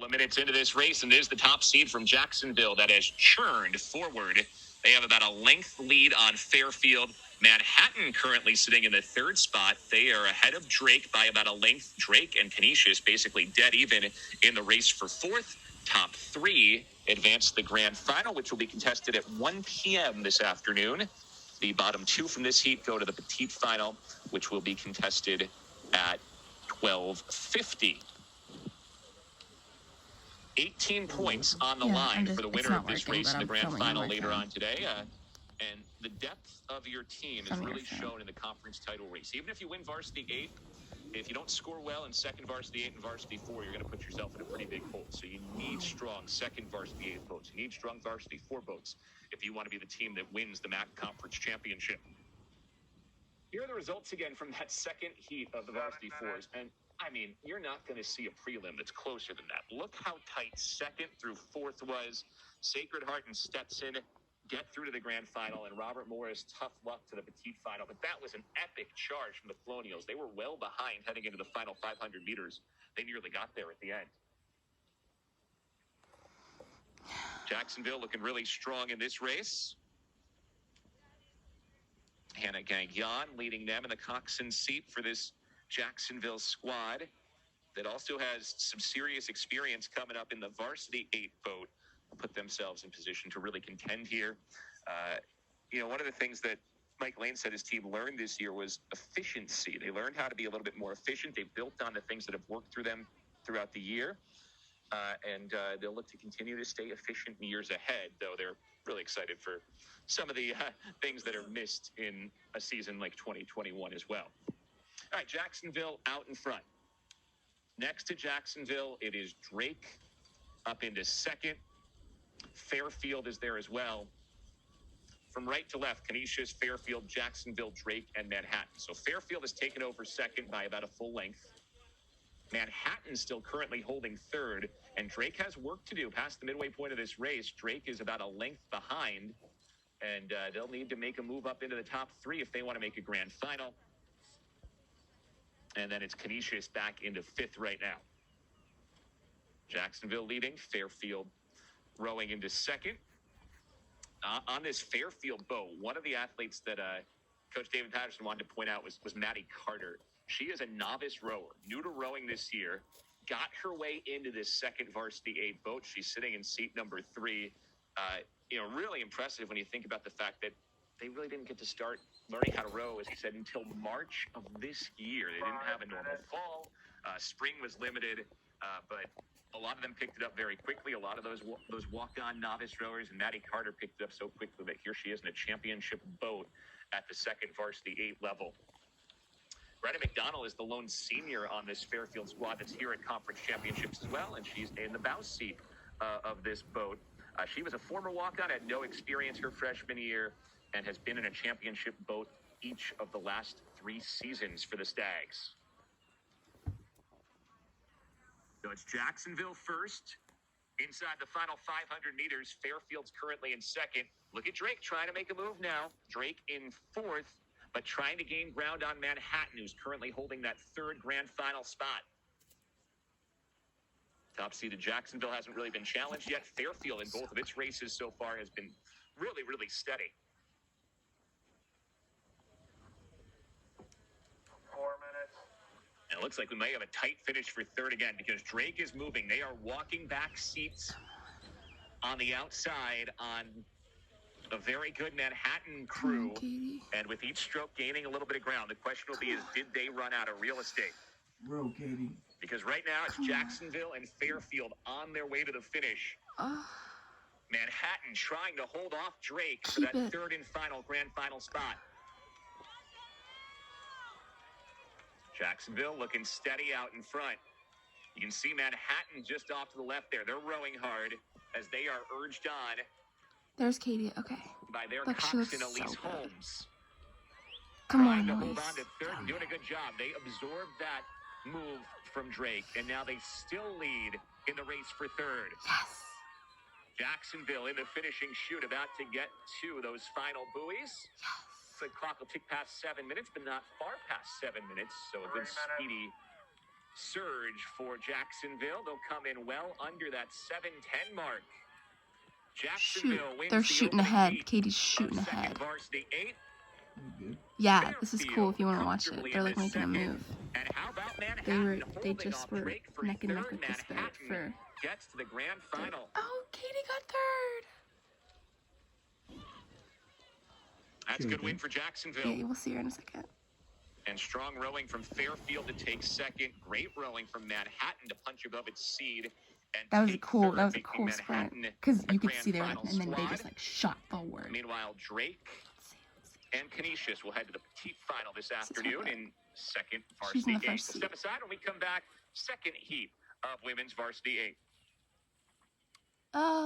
of minutes into this race, and it is the top seed from Jacksonville that has churned forward. They have about a length lead on Fairfield. Manhattan currently sitting in the third spot. They are ahead of Drake by about a length. Drake and Canisius basically dead even in the race for fourth. Top three advance to the grand final, which will be contested at 1 p.m. this afternoon. The bottom two from this heat go to the petite final, which will be contested at 12:50. 18 points on the line for the winner of this race in the grand final later on today. And the depth of your team is really shown in the conference title race. Even if you win varsity 8, if you don't score well in second varsity 8 and varsity 4, you're going to put yourself in a pretty big hole. So you need strong second varsity 8 votes. You need strong varsity 4 votes if you want to be the team that wins the MAC Conference Championship. Here are the results again from that second heat of the varsity 4s. And I mean, you're not going to see a prelim that's closer than that. Look how tight second through fourth was. Sacred Heart and Stetson get through to the grand final, and Robert Morris, tough luck to the petite final. But that was an epic charge from the Colonials. They were well behind heading into the final 500 meters. They nearly got there at the end. Jacksonville looking really strong in this race. Hannah Gagnon leading them in the coxswain seat for this Jacksonville squad that also has some serious experience coming up in the varsity 8 boat, put themselves in position to really contend here. One of the things that Mike Lane said his team learned this year was efficiency. They learned how to be a little bit more efficient. They built on the things that have worked through them throughout the year. And they'll look to continue to stay efficient in years ahead, though they're really excited for some of the things that are missed in a season like 2021 as well. All right, Jacksonville out in front. Next to Jacksonville, it is Drake up into second. Fairfield is there as well. From right to left, Canisius, Fairfield, Jacksonville, Drake, and Manhattan. So Fairfield has taken over second by about a full length. Manhattan still currently holding third, and Drake has work to do past the midway point of this race. Drake is about a length behind, and they'll need to make a move up into the top 3 if they want to make a grand final. And then it's Canisius back into 5th right now. Jacksonville leading, Fairfield rowing into second. On this Fairfield boat, one of the athletes that Coach David Patterson wanted to point out was Maddie Carter. She is a novice rower, new to rowing this year, got her way into this second varsity 8 boat. She's sitting in seat number 3. Really impressive when you think about the fact that they really didn't get to start learning how to row, as he said, until March of this year. They didn't have a normal fall. Spring was limited, but a lot of them picked it up very quickly. A lot of those walk-on novice rowers, and Maddie Carter picked it up so quickly that here she is in a championship boat at the second varsity 8 level. Brenna McDonald is the lone senior on this Fairfield squad that's here at conference championships as well, and she's in the bow seat of this boat. She was a former walk-on, had no experience her freshman year, and has been in a championship boat each of the last 3 seasons for the Stags. So it's Jacksonville first. Inside the final 500 meters, Fairfield's currently in second. Look at Drake trying to make a move now. Drake in 4th, but trying to gain ground on Manhattan, who's currently holding that 3rd grand final spot. Top seeded Jacksonville hasn't really been challenged yet. Fairfield in both of its races so far has been really, really steady. 4 minutes. And it looks like we may have a tight finish for 3rd again because Drake is moving. They are walking back seats on the outside on a very good Manhattan crew. And with each stroke gaining a little bit of ground, the question will be is, did they run out of real estate? Bro, Katie. Because right now it's Jacksonville and Fairfield on their way to the finish. Manhattan trying to hold off Drake for that 3rd and final grand final spot. Jacksonville looking steady out in front. You can see Manhattan just off to the left there. They're rowing hard as they are urged on. There's Katie. Okay. By their Look, coxswain Elise Holmes. Come on, trying to hold Elise. on to 3rd, doing a good job. They absorbed that move from Drake, and now they still lead in the race for 3rd. Yes. Jacksonville in the finishing chute, about to get to those final buoys. Yes. The clock will tick past 7 minutes, but not far past 7 minutes. So a good speedy surge for Jacksonville. They'll come in well under that 7:10 mark. Shoot, Jacksonville wins they're the shooting opening ahead. heat Katie's of shooting second ahead. varsity 8. Yeah, this is cool if you want to watch it. Comfortably They're in like the making a second. move. And how about They Manhattan holding just off were Drake for neck and neck third? with this bear Manhattan for. gets to the grand final. Oh, Katie got third. That's a good win for Jacksonville. Yeah, we'll see her in a second. And strong rowing from Fairfield to take second. Great rowing from Manhattan to punch above its seed. And That was a take cool. third, That was a making cool sprint Manhattan because a you could grand see they were like, final and then they squad. just like shot forward. Meanwhile, Drake and Canisius will head to the petite final this afternoon her. in second She's varsity in the 8. first We'll step aside when we come back. Second heat of women's varsity 8. Oh.